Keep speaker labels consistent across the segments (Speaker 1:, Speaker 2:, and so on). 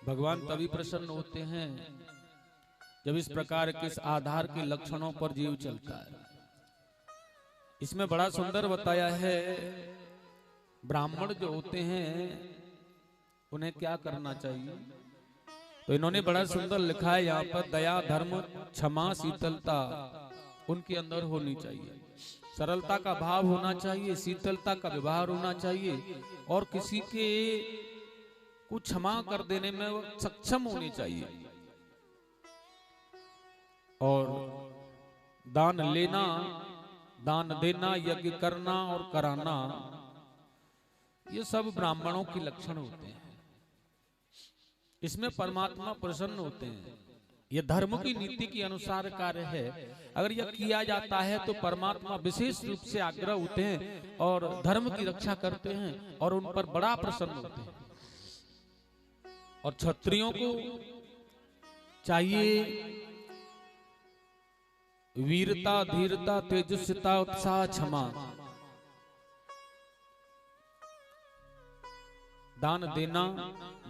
Speaker 1: भगवान तभी प्रसन्न होते हैं जब इस प्रकार के इस आधार के लक्षणों पर जीव चलता है। इसमें बड़ा सुंदर बताया है, ब्राह्मण जो होते हैं उन्हें क्या करना चाहिए। तो इन्होंने बड़ा सुंदर लिखा है यहाँ पर, दया धर्म क्षमा शीतलता उनके अंदर होनी चाहिए। सरलता का भाव होना चाहिए, शीतलता का व्यवहार होना चाहिए और किसी के को क्षमा कर देने में वो सक्षम होनी चाहिए। और दान लेना, दान देना, यज्ञ करना और कराना, ये सब ब्राह्मणों के लक्षण होते हैं। इसमें परमात्मा प्रसन्न होते हैं। यह धर्म की नीति के अनुसार कार्य है। अगर यह किया जाता है तो परमात्मा विशेष रूप से आग्रह होते हैं और धर्म की रक्षा करते हैं और उन पर बड़ा प्रसन्न होते हैं। और क्षत्रियों को चाहिए वीरता, धीरता, तेजस्विता, उत्साह, क्षमा, दान देना,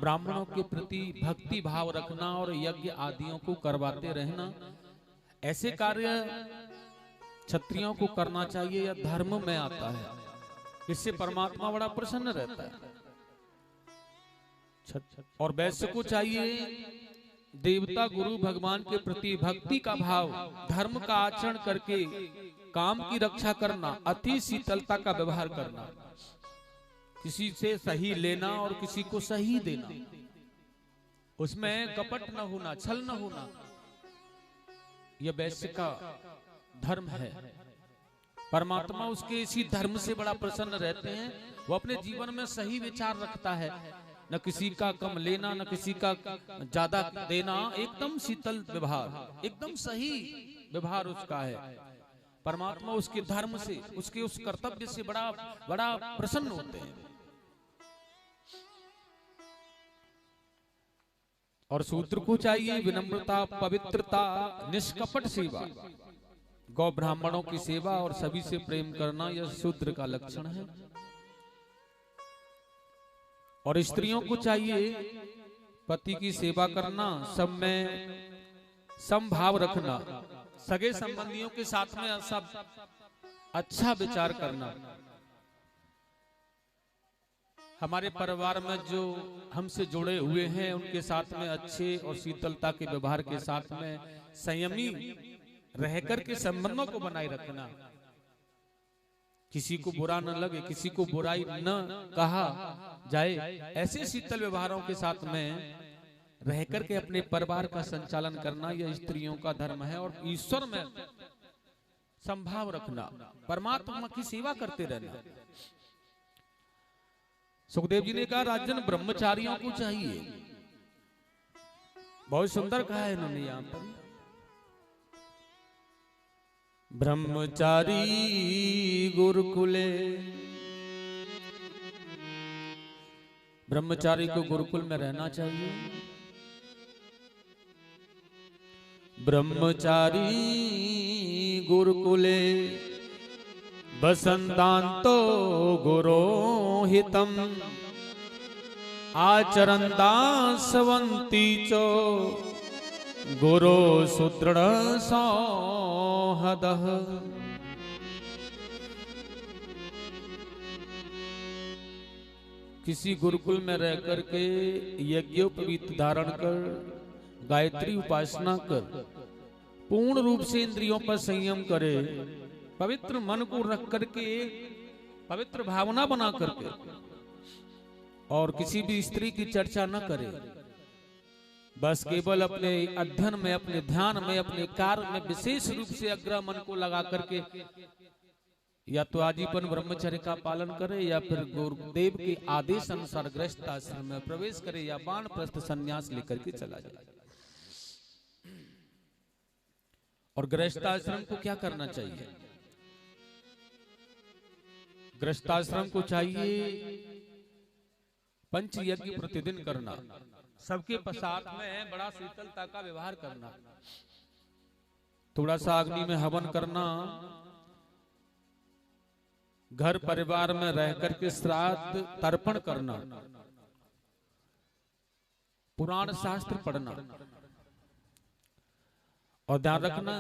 Speaker 1: ब्राह्मणों के प्रति भक्ति भाव रखना और यज्ञ आदियों को करवाते रहना, ऐसे कार्य क्षत्रियों को करना चाहिए। यह धर्म में आता है। इससे परमात्मा बड़ा प्रसन्न रहता है। और वैश्य को चाहिए देवता गुरु भगवान के प्रति भक्ति का भाव, धर्म का आचरण करके काम की रक्षा करना, अति शीतलता का व्यवहार करना, किसी से सही लेना और किसी को सही देना, उसमें कपट न होना, छल न होना, यह वैश्य का धर्म है। परमात्मा उसके इसी धर्म से बड़ा प्रसन्न रहते हैं। वो अपने जीवन में सही विचार रखता है, न किसी का कम लेना, न किसी का ज्यादा देना, एकदम शीतल व्यवहार, एकदम सही व्यवहार उसका है। परमात्मा उसके धर्म से, उसके उस कर्तव्य से बड़ा बड़ा प्रसन्न होते हैं। और शूद्र को चाहिए विनम्रता, पवित्रता, निष्कपट सेवा, गौ ब्राह्मणों की सेवा और सभी से प्रेम करना, यह शूद्र का लक्षण है। और स्त्रियों को चाहिए पति की सेवा करना, सब में समभाव रखना, सगे संबंधियों के साथ में सब अच्छा विचार करना। हमारे परिवार में जो हमसे जुड़े हुए हैं उनके साथ में अच्छे और शीतलता के व्यवहार के साथ में संयमी रहकर के संबंधों को बनाए रखना, किसी को बुरा न लगे, किसी को बुराई न कहा जाए, ऐसे शीतल व्यवहारों के साथ में रह करके अपने परिवार का संचालन करना, यह स्त्रियों का धर्म है। और ईश्वर में संभाव रखना, परमात्मा की सेवा करते रहना। सुखदेव जी ने कहा, राजन ब्रह्मचारियों को चाहिए, बहुत सुंदर कहा है इन्होंने यहां पर, ब्रह्मचारी गुरुकुले। ब्रह्मचारी को गुरुकुल में रहना चाहिए। ब्रह्मचारी गुरुकुले बसंतांतो गुरोहितम आचरन्दासवन्ती चो गुरो सुदृढ़ सौहदः। किसी गुरुकुल में रह करके यज्ञोपवीत धारण कर, गायत्री उपासना कर, पूर्ण रूप से इंद्रियों पर संयम करे, पवित्र मन को रख करके, पवित्र भावना बना करके, और किसी भी स्त्री की चर्चा न करे, बस केवल अपने अध्ययन में, अपने ध्यान में, अपने कार्य में विशेष रूप से अग्र मन को लगा करके या तो आजीवन ब्रह्मचर्य का पालन करे या फिर गुरुदेव के आदेश अनुसार गृहस्थ आश्रम में प्रवेश करे या वानप्रस्थ संन्यास लेकर के चला जाए। और गृहस्थ आश्रम को क्या करना चाहिए? गृहस्थ आश्रम को चाहिए पंच यज्ञ प्रतिदिन करना, सबके साथ में बड़ा शीतलता का व्यवहार करना, थोड़ा सा अग्नि में हवन करना, घर परिवार में रह करके श्राद्ध तर्पण करना, पुराण शास्त्र पढ़ना, और ध्यान रखना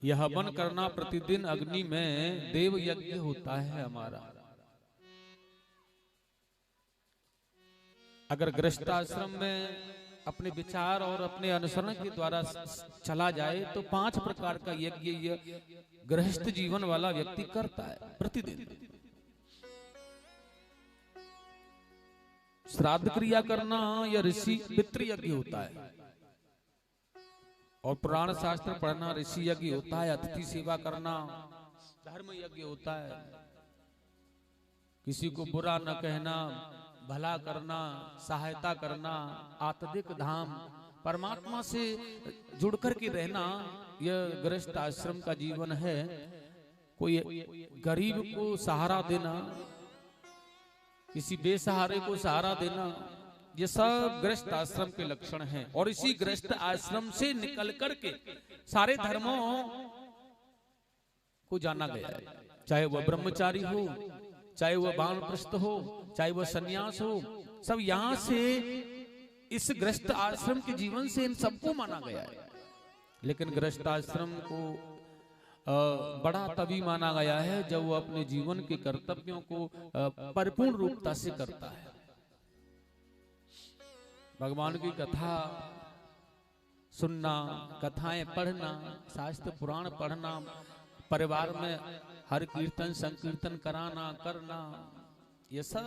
Speaker 1: यह हवन करना प्रतिदिन अग्नि में देव यज्ञ होता है हमारा। अगर गृहस्थ आश्रम में अपने विचार और अपने अनुसरण के द्वारा चला जाए तो 5 प्रकार का यज्ञ गृहस्थ जीवन वाला व्यक्ति करता है प्रतिदिन। श्राद्ध क्रिया करना या ऋषि पितृ यज्ञ होता है, और पुराण शास्त्र पढ़ना ऋषि यज्ञ होता है। अतिथि सेवा करना धर्म यज्ञ होता है। किसी को बुरा न कहना, भला करना, सहायता करना, आत्मिक धाम परमात्मा से जुड़कर के रहना, यह गृहस्थ आश्रम का जीवन है। कोई गरीब को सहारा देना, किसी बेसहारे को सहारा देना, ये सब गृहस्थ आश्रम के लक्षण हैं। और इसी गृहस्थ आश्रम से निकल करके सारे धर्मों को जाना गया है, चाहे वह ब्रह्मचारी हो, चाहे वह वानप्रस्थ हो, चाहे वह सन्यास हो, सब यहां से इस गृहस्थ आश्रम के जीवन से इन सबको माना गया है। लेकिन गृहस्थ आश्रम को बड़ा तभी माना गया है जब वो अपने जीवन के कर्तव्यों को परिपूर्ण रूपता से करता है। भगवान की कथा सुनना, कथाएं पढ़ना, शास्त्र पुराण पढ़ना, परिवार में हर कीर्तन संकीर्तन कराना करना, यह सब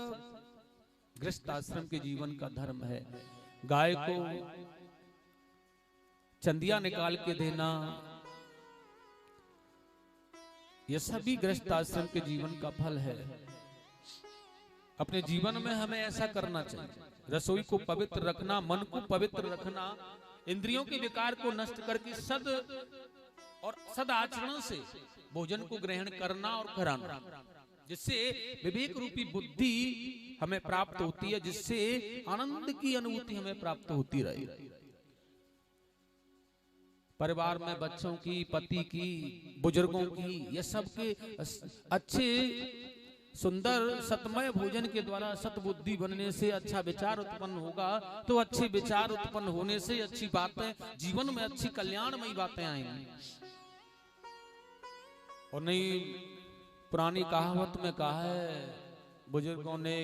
Speaker 1: गृहस्थ आश्रम के जीवन का धर्म है। गाय को चंदिया निकाल के देना, यह सभी गृहस्थ आश्रम के जीवन का फल है। अपने जीवन में हमें ऐसा करना चाहिए। रसोई को पवित्र रखना, मन को पवित्र रखना, इंद्रियों के विकार को नष्ट करके सद और सद आचरण से भोजन को ग्रहण करना और कराना, जिससे विवेक रूपी बुद्धि हमें प्राप्त होती है, जिससे आनंद की अनुभूति हमें प्राप्त होती रहे। परिवार में बच्चों की, पति की, बुजुर्गों की, ये सबके अच्छे सुंदर सतमय भोजन के द्वारा सतबुद्धि बनने से अच्छा विचार उत्पन्न होगा। तो अच्छे विचार उत्पन्न होने से अच्छी बातें जीवन में, अच्छी कल्याणमयी बातें आएंगी। और नहीं, पुरानी कहावत में कहा है बुजुर्गों ने,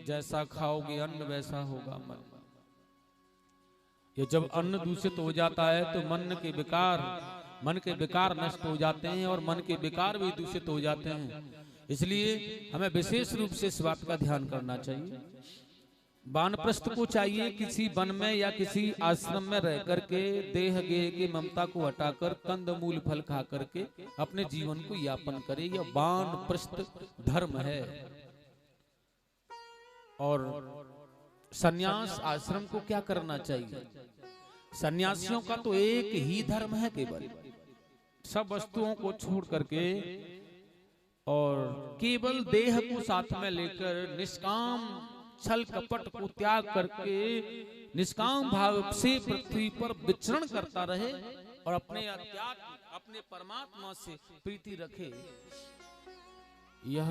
Speaker 1: जैसा खाओगे अन्न वैसा होगा मन। ये जब अन्न दूषित हो जाता है तो मन के विकार नष्ट हो जाते हैं, और मन के विकार भी दूषित हो जाते हैं। इसलिए हमें विशेष रूप से इस बात का ध्यान करना चाहिए। वानप्रस्थ को चाहिए किसी वन में या किसी आश्रम में रह करके देह गेह की ममता को हटाकर कंद मूल फल खा करके अपने जीवन को यापन करे। यह वानप्रस्थ धर्म है। और सन्यास आश्रम को क्या करना चाहिए? सन्यासियों का तो एक ही धर्म है, केवल सब वस्तुओं को छोड़ करके और केवल देह को साथ में लेकर निष्काम छल कपट को त्याग करके निष्काम भाव से पृथ्वी पर विचरण करता रहे और अपने अध्यात्म, अपने परमात्मा से प्रीति रखे। यह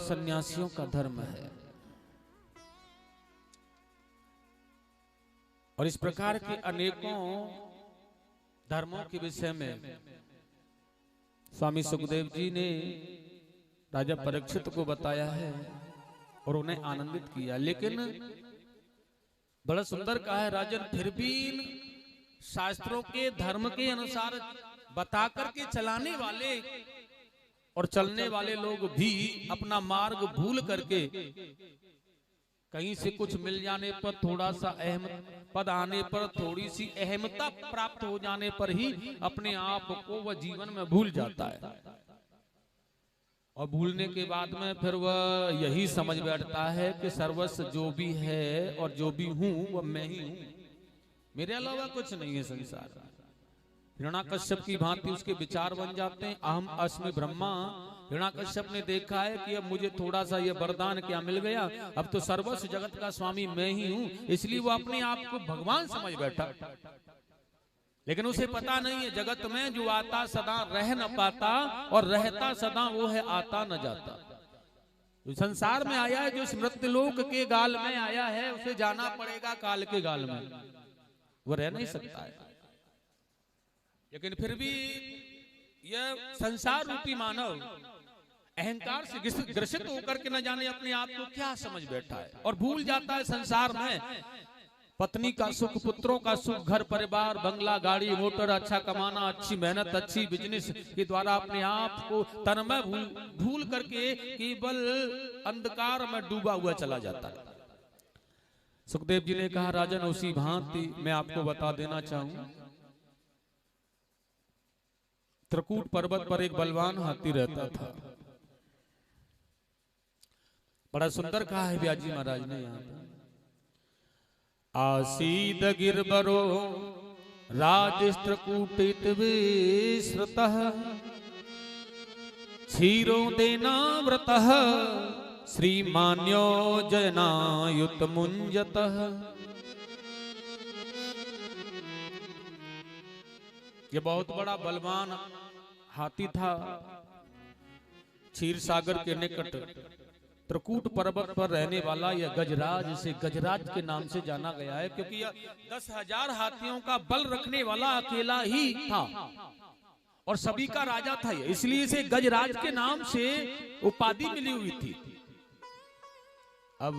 Speaker 1: सन्यासियों का धर्म है। और इस प्रकार के अनेकों धर्मों के विषय में स्वामी सुखदेव जी ने राजा परीक्षित को बताया है और उन्हें आनंदित किया। लेकिन बड़ा सुंदर कहा है राजन, फिर भी शास्त्रों के धर्म के अनुसार बता करके चलाने वाले और चलने वाले लोग भी अपना मार्ग भूल करके कहीं से कुछ मिल जाने पर, थोड़ा सा अहम पद आने पर, थोड़ी सी अहमता प्राप्त हो जाने पर ही अपने आप को वह जीवन में भूल जाता है। और भूलने के बाद में फिर वह यही समझ बैठता है कि सर्वस्व जो भी है और जो भी हूं वह मैं ही हूं, मेरे अलावा कुछ नहीं है संसार। हिरण्याकश्यप की भांति उसके विचार बन जाते हैं, अहम अस्मि ब्रह्मा। हिरण्याकश्यप ने देखा है कि अब मुझे थोड़ा सा यह वरदान क्या मिल गया, अब तो सर्वस्व जगत का स्वामी मैं ही हूं, इसलिए वो अपने आप को भगवान समझ बैठा। लेकिन उसे पता नहीं है जगत में जो आता सदा रह न पाता और रहता सदा वो है आता न जाता। जो संसार में आया है, जो मृत्युलोक के गाल में आया है, उसे जाना पड़ेगा काल के गाल में। वो रह नहीं सकता है। लेकिन फिर भी यह संसार रूपी मानव अहंकार से ग्रसित होकर के न जाने अपने आप को क्या समझ बैठा है और भूल जाता है संसार में पत्नी का सुख, पुत्रों का सुख, घर परिवार, बंगला, गाड़ी, मोटर, अच्छा कमाना, अच्छी मेहनत, अच्छी बिजनेस के द्वारा अपने आप को तन्मय भूल करके केवल अंधकार में डूबा हुआ चला जाता है। सुखदेव जी ने कहा, राजन उसी भांति मैं आपको बता देना चाहूं, त्रिकूट पर्वत पर एक बलवान हाथी रहता था। बड़ा सुंदर कहा है व्यास जी महाराज ने यहाँ पर, आसीद गिरबरो राजस्त्रकूटित विश्रुतः क्षीरो देना व्रतः श्रीमान्यो जनायुत मुंजतः। ये बहुत बड़ा बलवान हाथी था। क्षीर सागर के निकट त्रिकूट पर्वत पर रहने वाला यह गजराज, इसे गजराज के नाम से जाना गया है क्योंकि यह 10,000 हाथियों का बल रखने वाला अकेला ही था और सभी का राजा था ये, इसलिए इसे गजराज के नाम से उपाधि मिली हुई थी। अब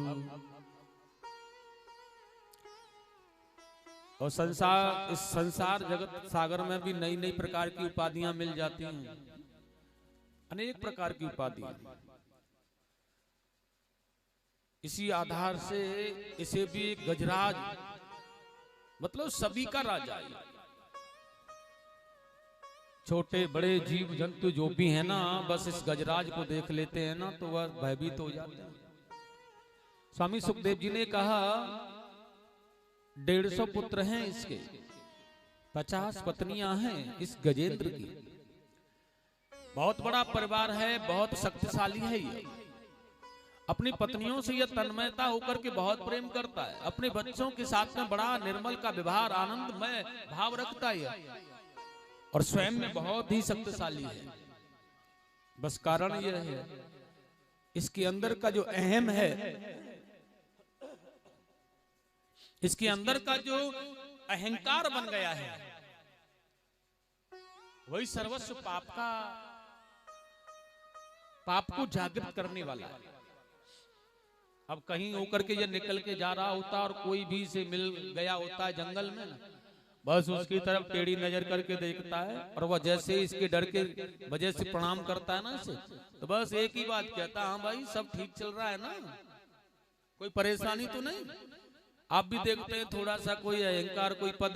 Speaker 1: और इस संसार जगत सागर में भी नई नई प्रकार की उपाधियां मिल जाती हैं, अनेक प्रकार की उपाधियां। इसी आधार से इसे भी गजराज मतलब सभी का राजा है। छोटे बड़े जीव जंतु जो भी है ना, बस इस गजराज को देख लेते हैं ना तो वह भयभीत हो जाते हैं। स्वामी सुखदेव जी ने कहा 150 पुत्र हैं इसके, 50 पत्नियां हैं इस गजेंद्र की। बहुत बड़ा परिवार है, बहुत शक्तिशाली है ये। अपनी पत्नियों से यह तन्मयता होकर के बहुत प्रेम करता है। अपने बच्चों के साथ में बड़ा निर्मल का व्यवहार, आनंदमय भाव रखता है और स्वयं में बहुत ही शक्तिशाली है। बस कारण यह है इसके अंदर का जो अहम है, इसके अंदर का जो अहंकार बन गया है, वही सर्वस्व पाप को जागृत करने वाला है। अब कहीं होकर के ये निकल के जा रहा होता और कोई भी से मिल गया होता है जंगल में ना, बस उसकी तरफ टेढ़ी नजर करके देखता है और वह जैसे इसके डर के वजह से प्रणाम करता है ना इसे, तो बस एक ही बात कहता, हाँ भाई सब ठीक चल रहा है ना, कोई परेशानी तो नहीं। आप भी देखते हैं थोड़ा सा कोई अहंकार, कोई पद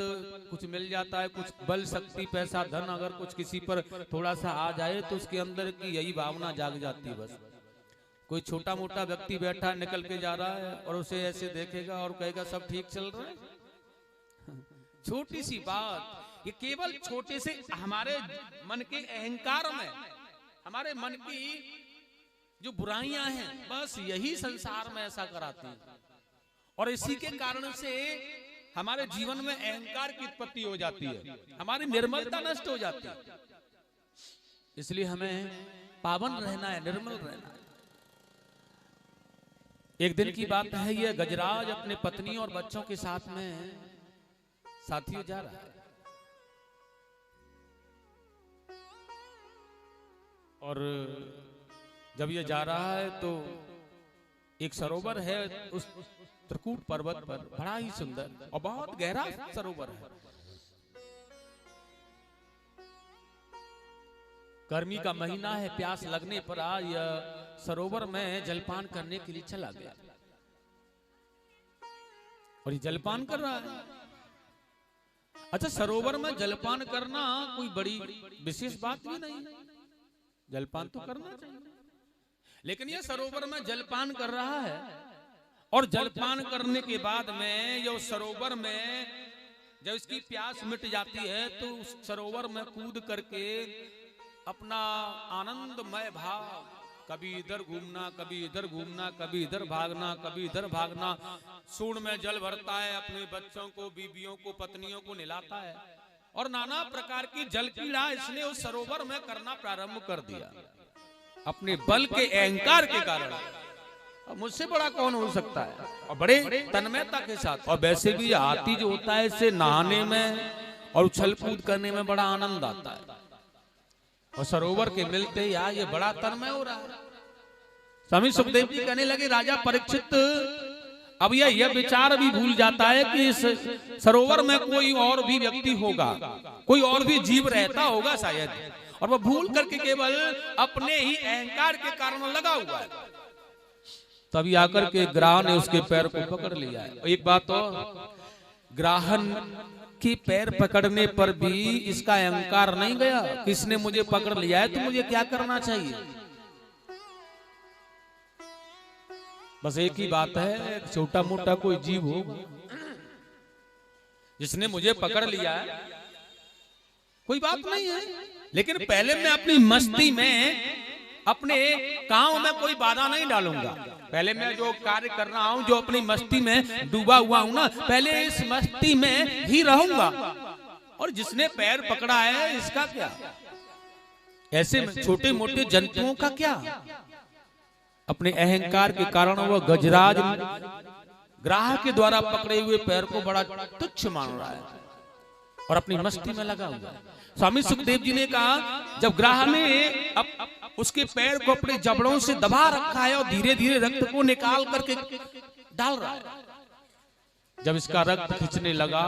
Speaker 1: कुछ मिल जाता है, कुछ बल शक्ति पैसा धन अगर कुछ किसी पर थोड़ा सा आ जाए तो उसके अंदर की यही भावना जाग जाती है। बस कोई छोटा मोटा व्यक्ति बैठा निकल के जा रहा है और उसे ऐसे देखेगा और कहेगा सब ठीक चल रहा है। छोटी सी बात, ये केवल छोटे से हमारे मन के अहंकार में, हमारे मन की जो बुराइयां हैं, बस यही संसार में ऐसा कराती है और इसी के कारण से हमारे जीवन में अहंकार की उत्पत्ति हो जाती है, हमारी निर्मलता नष्ट हो जाती है। इसलिए हमें पावन रहना है, निर्मल रहना है। एक दिन की बात है, यह गजराज अपने पत्नी और बच्चों के साथ में साथियों जा रहा है और जब ये जा रहा है तो एक सरोवर है उस त्रिकूट पर्वत पर, बड़ा ही सुंदर और बहुत गहरा सरोवर है। गर्मी का महीना है, प्यास लगने पर आज यह सरोवर में जलपान करने के लिए चला गया और ये जलपान कर रहा है। अच्छा, सरोवर में जलपान करना कोई बड़ी विशेष बात भी नहीं, जलपान तो करना चाहिए, लेकिन यह सरोवर में जलपान कर रहा है और जलपान करने के बाद में यह सरोवर में जब इसकी प्यास मिट जाती है तो उस सरोवर में कूद करके अपना आनंदमय भाव, कभी इधर घूमना, कभी इधर घूमना, कभी इधर भागना, कभी इधर भागना, सूंड में जल भरता है, अपने बच्चों को, बीबियों को, पत्नियों को नहलाता है और नाना प्रकार की जल क्रीड़ा इसने उस सरोवर में करना प्रारंभ कर दिया अपने बल के अहंकार के कारण। मुझसे बड़ा कौन हो सकता है, और बड़े तन्मयता के साथ। और वैसे भी हाथी जो होता है इससे नहाने में और उछल कूद करने में बड़ा आनंद आता है, और सरोवर के मिलते यार ये बड़ा तन्मय हो रहा है। स्वामी सुखदेव जी कहने लगे राजा परीक्षित, अब यह विचार भी भूल जाता है कि इस सरोवर में कोई और भी व्यक्ति होगा, कोई और भी जीव रहता होगा शायद, और वह भूल करके केवल अपने ही अहंकार के कारण लगा हुआ है। तभी आकर के ग्राह ने उसके पैर को पकड़ लिया है। एक बात और, ग्राहन के पैर पकड़ने पर भी इसका अहंकार नहीं गया, किसने मुझे पकड़ लिया है तो मुझे क्या करना चाहिए। बस एक ही बात है, छोटा मोटा कोई जीव हो जिसने मुझे पकड़ लिया है कोई बात नहीं है, लेकिन पहले मैं अपनी मस्ती में अपने काम में कोई बाधा नहीं डालूंगा। पहले मैं जो कार्य कर रहा हूं, जो अपनी मस्ती में डूबा हुआ हूं ना, पहले इस मस्ती में ही रहूंगा। और जिसने पैर पकड़ा है इसका क्या, ऐसे छोटे मोटे जंतुओं का क्या। अपने अहंकार के कारण वह गजराज ग्राह के द्वारा पकड़े हुए पैर को बड़ा तुच्छ मान रहा है और अपनी मस्ती में लगा हुआ है। स्वामी सुखदेव जी ने कहा, जब ग्राह ने उसके पैर को अपने जबड़ों से दबा रखा है और धीरे धीरे रक्त को निकाल करके डाल रहा है, जब इसका रक्त खींचने लगा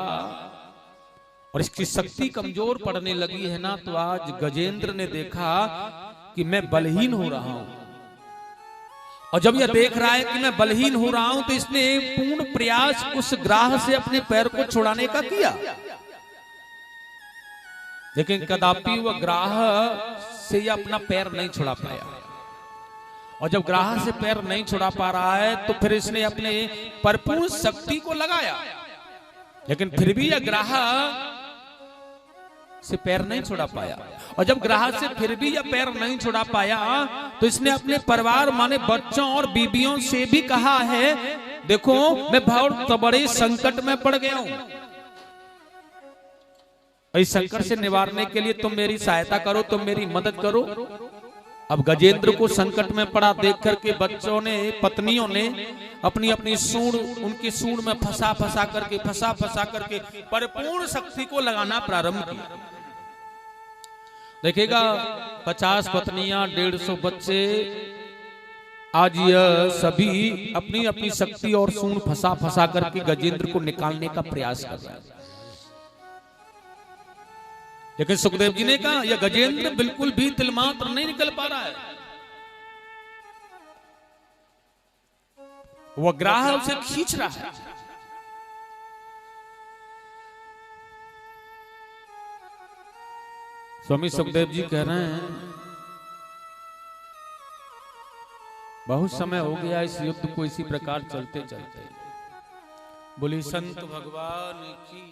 Speaker 1: और इसकी शक्ति कमजोर पड़ने लगी है ना, तो आज गजेंद्र ने देखा कि मैं बलहीन हो रहा हूं। और जब यह देख रहा है कि मैं बलहीन हो रहा हूं, तो इसने पूर्ण प्रयास उस ग्राह से अपने पैर को छुड़ाने का किया, लेकिन कदापि वह ग्राह से यह अपना पैर नहीं छुड़ा पाया। और जब ग्राह से पैर नहीं छुड़ा पा रहा है, तो फिर इसने अपने परिपूर्ण शक्ति को लगाया, लेकिन फिर भी यह ग्राह से पैर नहीं छुड़ा पाया। और जब ग्राह से फिर भी यह पैर नहीं छुड़ा पाया, तो इसने अपने परिवार माने बच्चों और बीबियों से भी कहा है, देखो मैं बहुत बड़े संकट में पड़ गया हूं, इस संकट से निवारने के लिए तुम मेरी सहायता करो, तुम मेरी मदद करो। अब गजेंद्र को संकट में पड़ा देख करके बच्चों ने, पत्नियों ने अपनी अपनी सूंड उनकी सूंड में फंसा फंसा करके परिपूर्ण शक्ति को लगाना प्रारंभ किया। देखिएगा 50 पत्नियां, 150 बच्चे, आज यह सभी अपनी अपनी शक्ति और सूंड फंसा फंसा करके गजेंद्र को निकालने का प्रयास कर रहे हैं। लेकिन सुखदेव जी ने कहा, यह गजेंद्र बिल्कुल भी तिलमात्र नहीं निकल पा रहा है, वह ग्राह उसे खींच रहा है। स्वामी सुखदेव जी कह रहे हैं, बहुत समय हो गया इस युद्ध को इसी प्रकार चलते चलते। बोली संत भगवान की,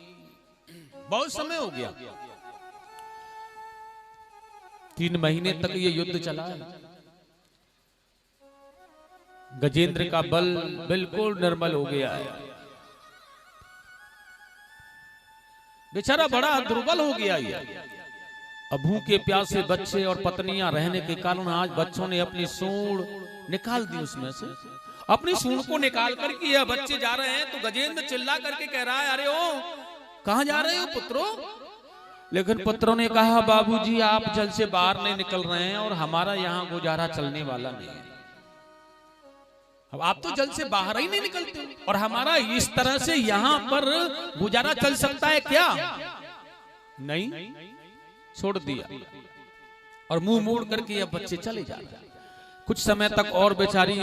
Speaker 1: बहुत समय हो गया, 3 महीने तक ये युद्ध चला है। गजेंद्र का बल बिल्कुल निर्मल हो गया है, बेचारा बड़ा दुर्बल हो गया है। अब भूखे प्यासे बच्चे और पत्नियां रहने के कारण आज बच्चों ने अपनी सूंड निकाल दी, उसमें से अपनी सूंड को निकाल करके यह बच्चे जा रहे हैं, तो गजेंद्र चिल्ला करके कह रहा है, अरे ओ कहां जा रहे हो पुत्रों। लेकिन पुत्रों ने कहा, बाबूजी आप जल से बाहर नहीं निकल रहे हैं और हमारा यहाँ गुजारा चलने वाला नहीं है। अब आप तो जल से बाहर ही नहीं निकलते और हमारा इस तरह से यहाँ पर गुजारा चल सकता है क्या? नहीं, छोड़ दिया और मुंह मोड़ करके ये बच्चे चले जा रहे। कुछ समय तक और बेचारी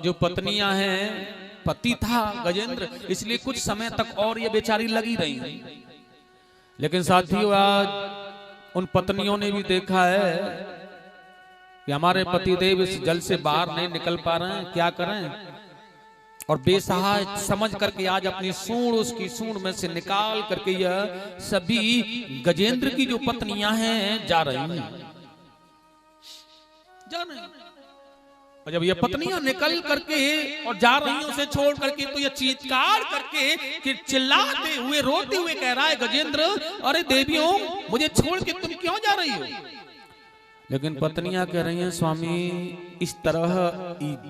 Speaker 1: जो पत्नियां हैं, पति था गजेंद्र, इसलिए कुछ समय तक और ये बेचारी लगी रही। लेकिन साथियों आज उन पत्नियों ने भी देखा है कि हमारे पतिदेव इस जल से बाहर नहीं निकल पा रहे हैं, क्या करें, और बेसहाय समझ करके आज अपनी सूंड उसकी सूंड में से निकाल करके यह सभी गजेंद्र की जो पत्नियां हैं जा रही हैं, जा रही हैं। और जब ये पत्नियां निकल करके और जा रही हैं उसे छोड़ करके, तो ये चीत्कार करके कि चिल्लाते हुए रोते हुए कह रहा है गजेंद्र, अरे देवियों मुझे छोड़ के तुम क्यों जा रही हो। लेकिन पत्नियां कह रही हैं स्वामी इस तरह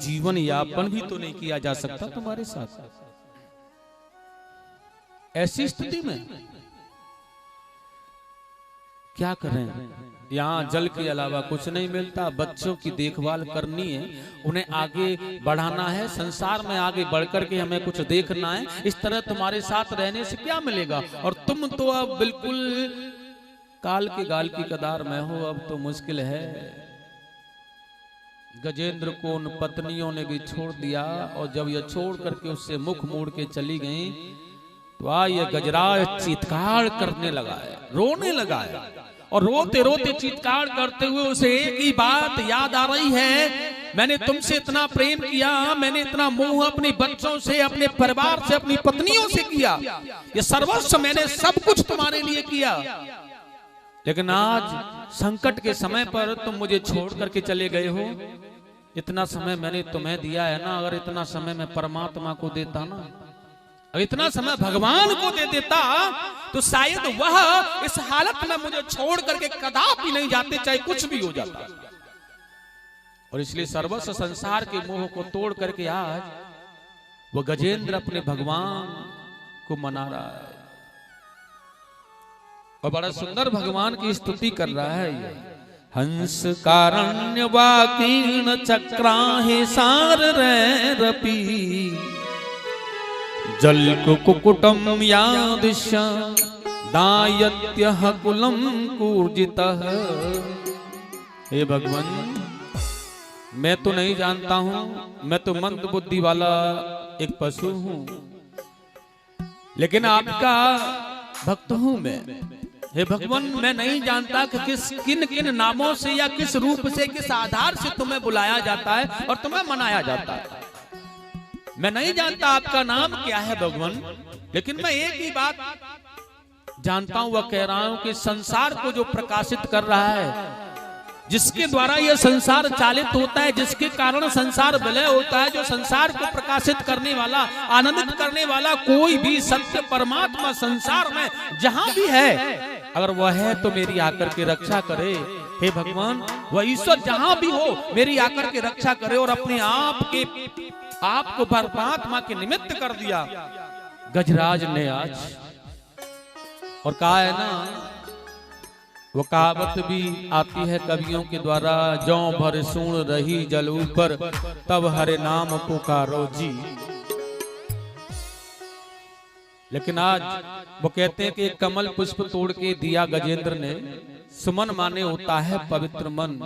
Speaker 1: जीवन यापन भी तो नहीं किया जा सकता तुम्हारे साथ। ऐसी स्थिति में क्या करें, यहाँ जल के अलावा कुछ नहीं मिलता, बच्चों की देखभाल करनी है, उन्हें आगे बढ़ाना है, संसार में आगे बढ़कर के हमें कुछ देखना है। इस तरह तुम्हारे साथ रहने से क्या मिलेगा, और तुम तो अब बिल्कुल काल के गाल की कदार में हो, अब तो मुश्किल है। गजेंद्र को उन पत्नियों ने भी छोड़ दिया, और जब यह छोड़ करके उससे मुख मोड़ के चली गई तो ये गजराज चीत्कार करने लगा है, रोने लगा है, और रोते रोते चीत्कार करते हुए उसे एक ही बात याद आ रही है, मैंने तुमसे इतना प्रेम किया, मैंने इतना मोह अपने बच्चों से, अपने परिवार से, अपनी पत्नियों से किया, ये सर्वस्व मैंने सब कुछ तुम्हारे लिए किया, लेकिन आज संकट के समय पर तुम मुझे छोड़ करके चले गए हो। इतना समय मैंने तुम्हें दिया है ना, अगर इतना समय मैं परमात्मा को देता ना, अगर इतना समय भगवान को दे देता तो शायद वह इस हालत में मुझे छोड़ करके कदापि नहीं जाते, चाहे कुछ भी हो जाता। और इसलिए सर्वस्व संसार के मोह को तोड़ करके आज वह गजेंद्र अपने भगवान को मना रहा है, और बड़ा सुंदर भगवान की स्तुति कर रहा है। ये हंस कारण्य वाकीर्ण चक्राहे सार रपी जल कुकुटम यादिश दायत्य कुलम कूर्जितः। हे भगवान, मैं तो नहीं जानता हूं, मैं तो मंद बुद्धि वाला एक पशु हूं, लेकिन आपका भक्त हूं मैं। हे भगवान, मैं नहीं जानता कि किन किन नामों से या किस रूप से, किस आधार से तुम्हें बुलाया जाता है और तुम्हें मनाया जाता है। मैं नहीं जानता आपका नाम क्या है भगवान, लेकिन मैं एक ही बात जानता हूं, वह कह रहा हूं कि संसार को जो प्रकाशित कर रहा है, जिसके द्वारा यह संसार चालित होता है, जिसके कारण संसार विलय होता है, जो संसार को प्रकाशित करने वाला, आनंदित करने वाला कोई भी सत्य परमात्मा संसार में जहां भी है, अगर वह है तो मेरी आकर के रक्षा करे। हे भगवान, वह ईश्वर जहां भी हो मेरी आकर के रक्षा करे, और अपने आप को परमात्मा के निमित्त कर दिया गजराज ने आज। और कहा है ना, वो कहावत भी आती है कवियों के द्वारा, जौ भर सूण रही जल ऊपर तब हरे नाम पुकारो जी। लेकिन आज वो कहते हैं कि कमल पुष्प तोड़ के दिया गजेंद्र ने, सुमन माने होता है पवित्र मन,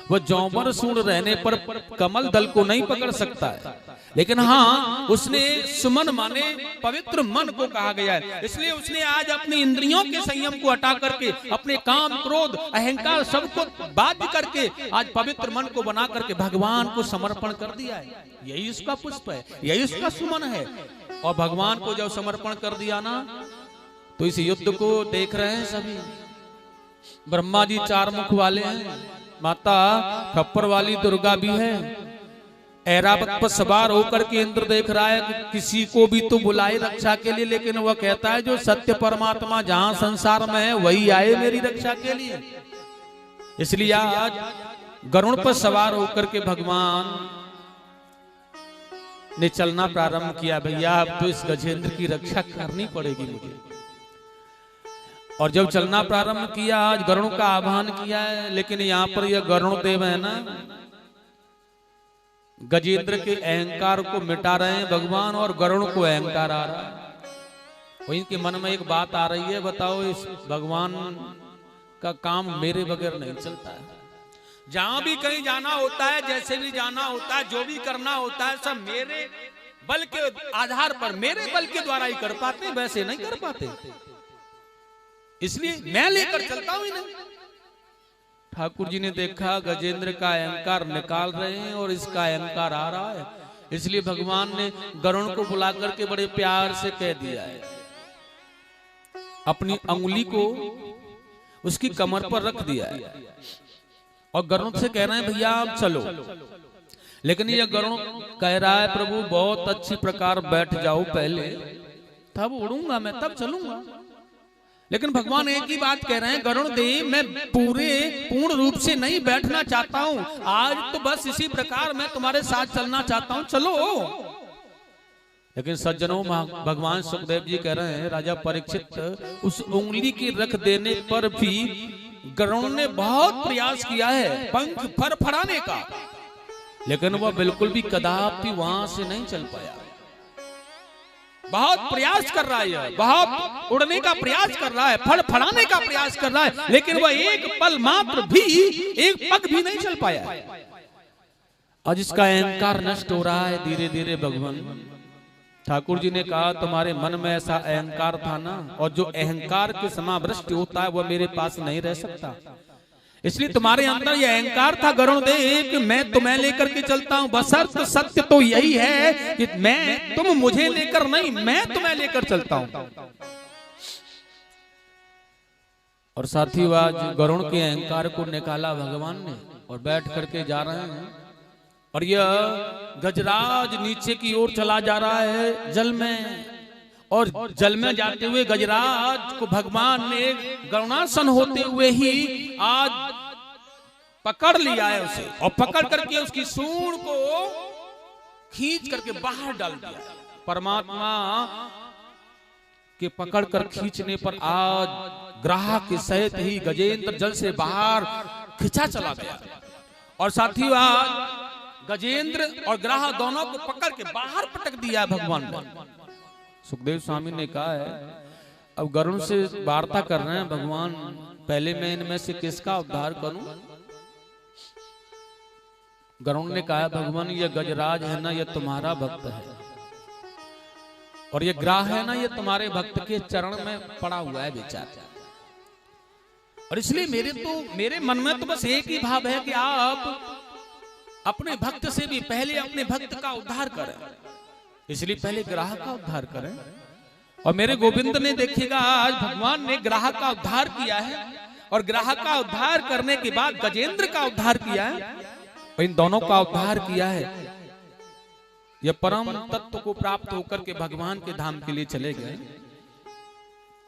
Speaker 1: वो जौबर सूण रहने पर कमल दल को नहीं पकड़ सकता है, लेकिन हाँ उसने सुमन माने पवित्र मन को कहा गया है। इसलिए उसने आज अपनी इंद्रियों के संयम को हटा करके, अपने काम क्रोध अहंकार सबको बाध्य करके आज पवित्र मन को बना करके भगवान को समर्पण कर दिया है। यही उसका पुष्प है, यही उसका सुमन है। और भगवान को जब समर्पण कर दिया ना, तो इस युद्ध को देख रहे हैं सभी। ब्रह्मा जी 4 मुख वाले हैं, माता खप्पर वाली दुर्गा भी है, ऐरावत पर सवार होकर के इंद्र देख रहा है कि किसी को भी तो बुलाए रक्षा के लिए, लेकिन वह कहता है जो सत्य परमात्मा जहां संसार में है वही आए मेरी रक्षा के लिए। इसलिए आज गरुड़ पर सवार होकर के भगवान ने चलना प्रारंभ किया। भैया अब तो इस गजेंद्र की रक्षा करनी पड़ेगी मुझे। और जब चलना प्रारंभ किया, आज गरुड़ का आह्वान किया है, लेकिन यहाँ पर यह गरुड़ देव है ना, गजेंद्र के अहंकार को मिटा रहे हैं भगवान, और गरुड़ को अहंकार आ रहा है। और इनके मन में एक बात आ रही है, बताओ इस भगवान का काम मेरे बगैर नहीं चलता है। जहां भी कहीं जाना होता है, जैसे भी जाना होता है, जो भी करना होता है, सब मेरे बल के आधार पर, मेरे बल के द्वारा ही कर पाते, वैसे नहीं कर पाते। इसलिए मैं लेकर चलता हूं इन्हें। ठाकुर जी ने देखा गजेंद्र का अहंकार निकाल रहे हैं और इसका अहंकार आ रहा है, इसलिए भगवान ने गरुड़ को बुला करके बड़े प्यार से कह दिया है, अपनी अंगुली को उसकी कमर पर रख दिया है, और गरुड़ से कह रहे हैं भैया आप चलो। लेकिन ये गरुड़ कह रहा है प्रभु बहुत अच्छी प्रकार बैठ जाओ पहले, तब उड़ूंगा मैं, तब चलूंगा। लेकिन भगवान एक ही बात कह रहे हैं, गरुण देव मैं पूर्ण रूप से नहीं बैठना चाहता हूं, आज तो बस इसी प्रकार मैं तुम्हारे साथ चलना चाहता हूं, चलो। लेकिन सज्जनों, भगवान सुखदेव जी कह रहे हैं, राजा परीक्षित उस उंगली के रख देने पर भी गरुण ने बहुत प्रयास किया है पंख फड़फड़ाने का, लेकिन वह बिल्कुल भी कदापि वहां से नहीं चल पाया। बहुत प्रयास कर रहा है, बहुत उड़ने का प्रयास कर रहा है, फड़फड़ाने का प्रयास कर रहा है, लेकिन वह एक पल मात्र भी, एक पग भी नहीं चल पाया। आज इसका अहंकार नष्ट हो रहा है धीरे धीरे। भगवान ठाकुर जी ने कहा, तुम्हारे मन में ऐसा अहंकार था ना, और जो अहंकार के समावृष्टि होता है वह मेरे पास नहीं रह सकता, इसलिए तुम्हारे अंदर यह अहंकार था गरुण देव कि मैं तुम्हें लेकर के चलता हूं। बशर्त सत्य तो यही है कि तुम मुझे लेकर नहीं, मैं तुम्हें लेकर चलता हूं। और साथी आज गरुण के अहंकार को निकाला भगवान ने, और बैठ करके जा रहे हैं, और यह गजराज नीचे की ओर चला जा रहा है जल में, और जल में जाते हुए गजराज को भगवान ने गरुणासन होते हुए ही आज पकड़ लिया है उसे, और पकड़ करके उसकी सूंड को खींच करके बाहर डाल दिया। परमात्मा के पकड़ कर खींचने पर आज ग्राह के सहित ही गजेंद्र जल से बाहर खिंचा चला गया, और साथियों आज गजेंद्र और ग्राह दोनों को पकड़ के बाहर पटक दिया भगवान ने। सुखदेव स्वामी ने कहा है, अब गरुण से वार्ता कर रहे हैं भगवान, पहले मैं इनमें से किसका उद्धार करूं? गरुण ने कहा, भगवान ये गजराज है ना, ये तुम्हारा भक्त है, और ये ग्राह है ना, ये तुम्हारे भक्त के चरण में पड़ा हुआ है बेचारा, और इसलिए मेरे मन में तो बस एक ही भाव है कि आप अपने भक्त से भी पहले अपने भक्त का उद्धार करें, इसलिए पहले ग्राह का उद्धार करें। और मेरे गोविंद ने देखिएगा, आज भगवान ने ग्राह का उद्धार किया है, और ग्राह का उद्धार करने के बाद गजेंद्र का उद्धार किया है, और इन दोनों का उद्धार किया है। यह परम तत्व को प्राप्त होकर के भगवान के धाम के लिए चले गए।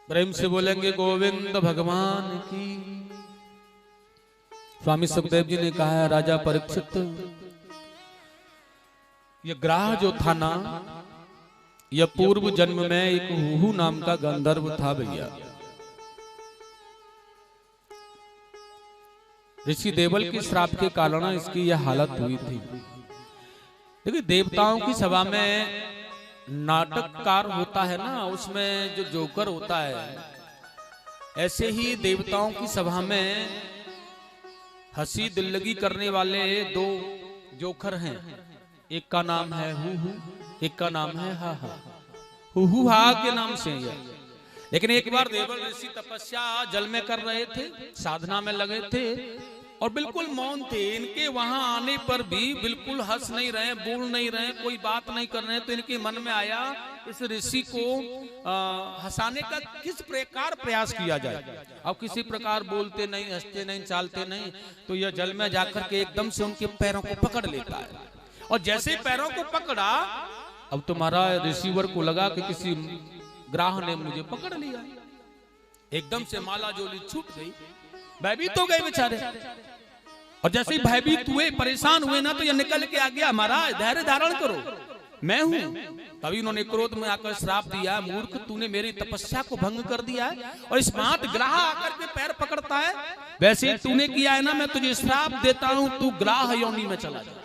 Speaker 1: प्रेम से बोलेंगे गोविंद भगवान की। स्वामी सुखदेव जी ने कहा है, राजा परीक्षित ये ग्राह जो था ना, यह पूर्व जन्म में एक हुहू नाम का गंधर्व था भैया। ऋषि देवल के श्राप के कारण इसकी यह हालत हुई थी। देखिए, देवताओं की सभा में नाटककार होता है ना, उसमें जो जोकर होता है, ऐसे ही देवताओं की सभा में हंसी दिल्लगी करने वाले दो जोकर हैं। एक का नाम है हुहू, एक का नाम है हा हा। हुहू हा के नाम से है। लेकिन एक बार देवल ऋषि तपस्या जल में कर रहे थे, साधना में लगे थे, और बिल्कुल मौन थे। इनके वहां आने पर भी बिल्कुल हंस नहीं रहे, बोल नहीं रहे, कोई बात नहीं कर रहे। तो इनके मन में आया, इस ऋषि को हंसाने का किस प्रकार प्रयास किया जाए। अब किसी प्रकार बोलते नहीं, हंसते नहीं, चालते नहीं, तो यह जल में जाकर के एकदम से उनके पैरों को पकड़ लेता है, और जैसे पैरों को पकड़ा, अब तुम्हारा रिसीवर को लगा कि किसी ग्राह ने मुझे पकड़ लिया। एकदम से माला जोली छूट गई, भयभीत हो गए बेचारे। और जैसे ही भयभीत हुए, परेशान हुए ना, तो ये निकल के आ गया, महाराज धैर्य धारण करो, मैं हूं। तभी उन्होंने क्रोध में आकर श्राप दिया, मूर्ख तूने मेरी तपस्या को भंग कर दिया है, और इस बात ग्राह आकर के पैर पकड़ता है, वैसे तूने किया है ना, मैं तुझे श्राप देता हूं, तू ग्राह योनि में चला जा।